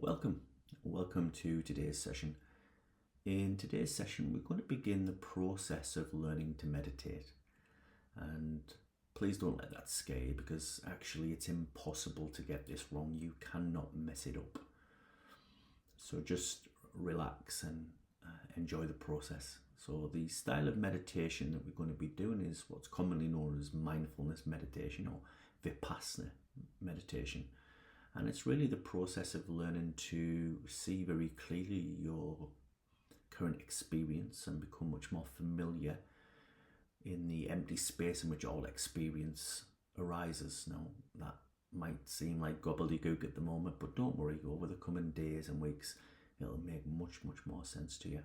Welcome to today's session. In today's session, we're going to begin the process of learning to meditate. And please don't let that scare you, because actually it's impossible to get this wrong. You cannot mess it up. So just relax and enjoy the process. So the style of meditation that we're going to be doing is what's commonly known as mindfulness meditation or Vipassana meditation. And it's really the process of learning to see very clearly your current experience and become much more familiar in the empty space in which all experience arises. Now, that might seem like gobbledygook at the moment, but don't worry, over the coming days and weeks, it'll make much more sense to you.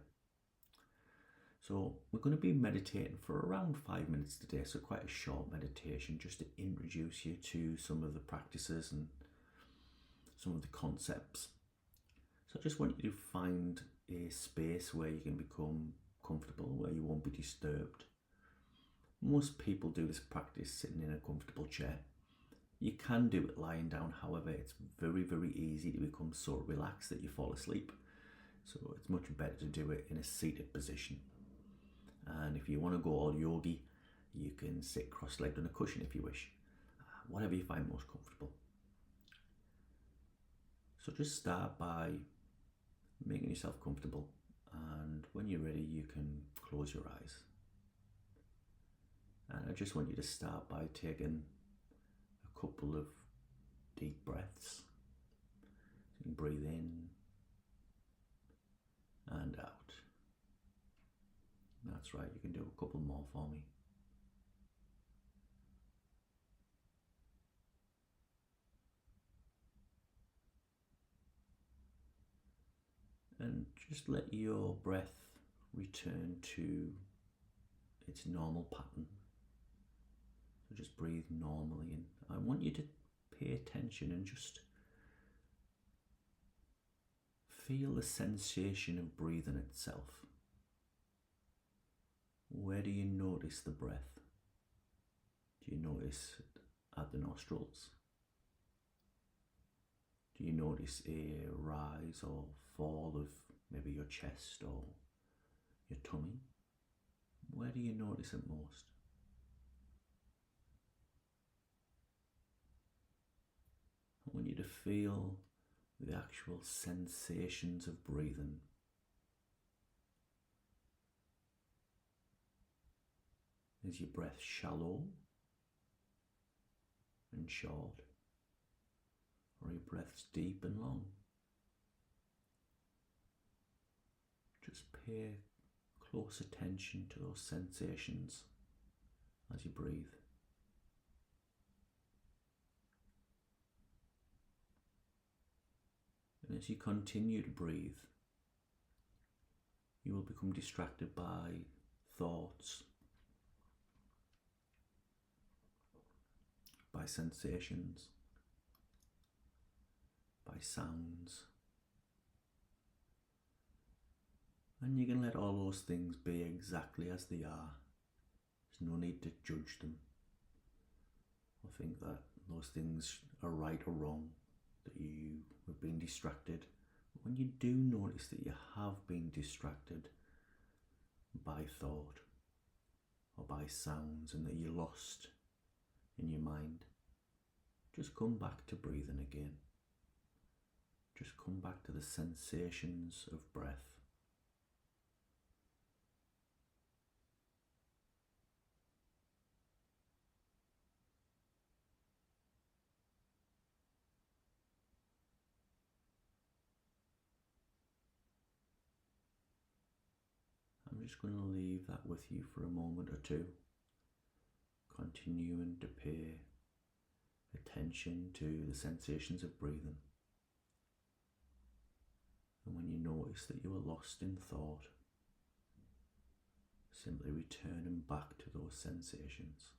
So we're going to be meditating for around 5 minutes today, so quite a short meditation just to introduce you to some of the practices and some of the concepts. So I just want you to find a space where you can become comfortable, where you won't be disturbed. Most people do this practice sitting in a comfortable chair. You can do it lying down, however, it's very easy to become so relaxed that you fall asleep. So it's much better to do it in a seated position. And if you want to go all yogi, you can sit cross-legged on a cushion if you wish. Whatever you find most comfortable. So just start by making yourself comfortable, and when you're ready you can close your eyes. And I just want you to start by taking a couple of deep breaths. You can breathe in and out. That's right, you can do a couple more for me. And just let your breath return to its normal pattern. So just breathe normally, and I want you to pay attention and just feel the sensation of breathing itself. Where do you notice the breath? Do you notice it at the nostrils? Do you notice a rise or fall of maybe your chest or your tummy? Where do you notice it most? I want you to feel the actual sensations of breathing. Is your breath shallow and short? Or your breath's deep and long? Just pay close attention to those sensations as you breathe. And as you continue to breathe, you will become distracted by thoughts, by sensations, by sounds, and you can let all those things be exactly as they are. There's no need to judge them or think that those things are right or wrong, that you have been distracted. But when you do notice that you have been distracted by thought or by sounds and that you're lost in your mind, just come back to breathing again. Just come back to the sensations of breath. I'm just going to leave that with you for a moment or two, continuing to pay attention to the sensations of breathing. And when you notice that you are lost in thought, simply returning back to those sensations.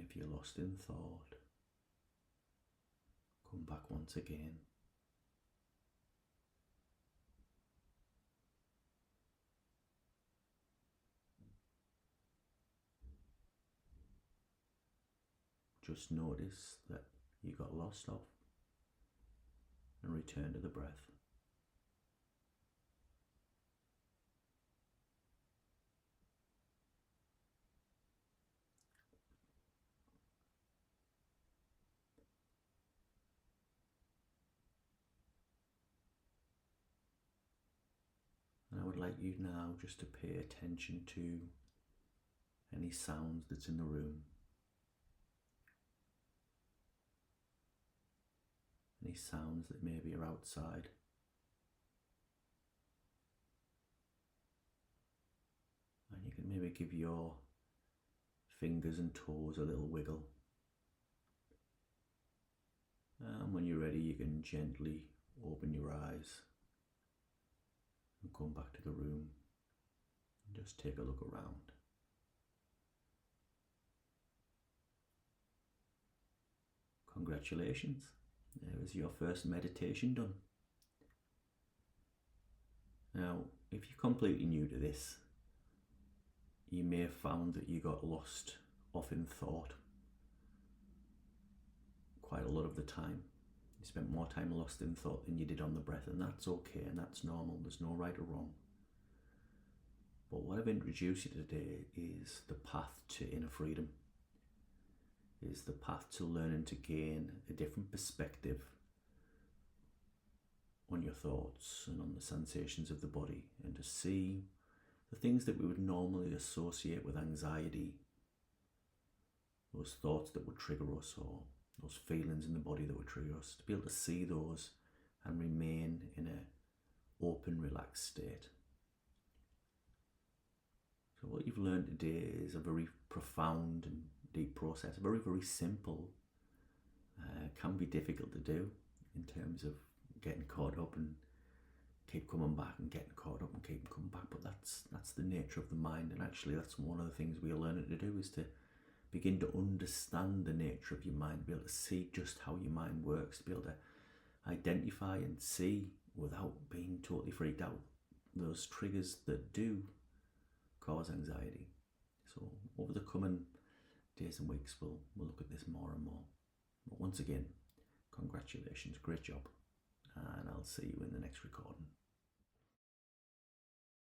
if you're lost in thought, come back once again. Just notice that you got lost off and return to the breath. And I would like you now just to pay attention to any sounds that's in the room, any sounds that maybe are outside. And you can maybe give your fingers and toes a little wiggle. And when you're ready, you can gently open your eyes and come back to the room and just take a look around. Congratulations, there is your first meditation done. Now, if you're completely new to this, you may have found that you got lost off in thought quite a lot of the time. You spent more time lost in thought than you did on the breath, and that's okay and that's normal. There's no right or wrong. But what I've introduced you to today is the path to inner freedom, is the path to learning to gain a different perspective on your thoughts and on the sensations of the body, and to see the things that we would normally associate with anxiety, those thoughts that would trigger us, or those feelings in the body that would trigger us, to be able to see those and remain in an open, relaxed state. So what you've learned today is a very profound and deep process, very, very simple. Can be difficult to do in terms of getting caught up and keep coming back and getting caught up and keep coming back, but that's the nature of the mind. And actually that's one of the things we are learning to do, is to begin to understand the nature of your mind, be able to see just how your mind works, to be able to identify and see without being totally freaked out those triggers that do cause anxiety. So over the coming days and weeks we'll look at this more and more. But once again, congratulations, great job, and I'll see you in the next recording.